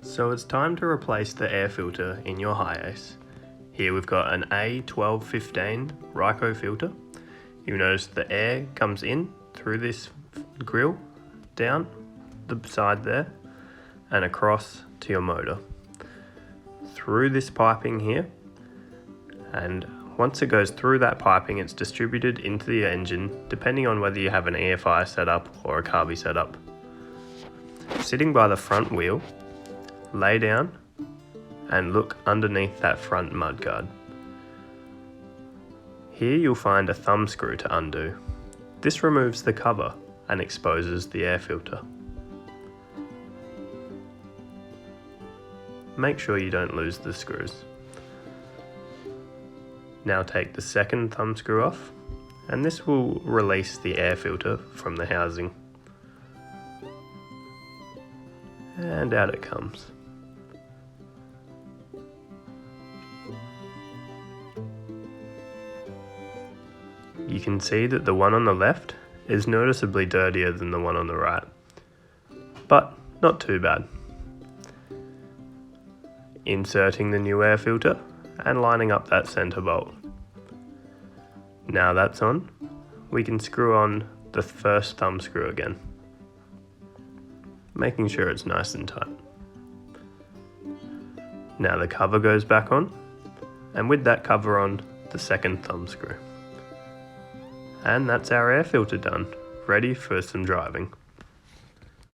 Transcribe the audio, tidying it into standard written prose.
So it's time to replace the air filter in your Hiace. Here we've got an A1215 Ryco filter. You notice the air comes in through this grill, down the side there, and across to your motor. Through this piping here, and once it goes through that piping, it's distributed into the engine depending on whether you have an EFI setup or a carby setup. Sitting by the front wheel, lay down and look underneath that front mudguard. Here you'll find a thumb screw to undo. This removes the cover and exposes the air filter. Make sure you don't lose the screws. Now take the second thumb screw off, and this will release the air filter from the housing. And out it comes. You can see that the one on the left is noticeably dirtier than the one on the right, but not too bad. Inserting the new air filter and lining up that center bolt. Now that's on, we can screw on the first thumb screw again, making sure it's nice and tight. Now the cover goes back on, and with that cover on, the second thumb screw. And that's our air filter done, ready for some driving.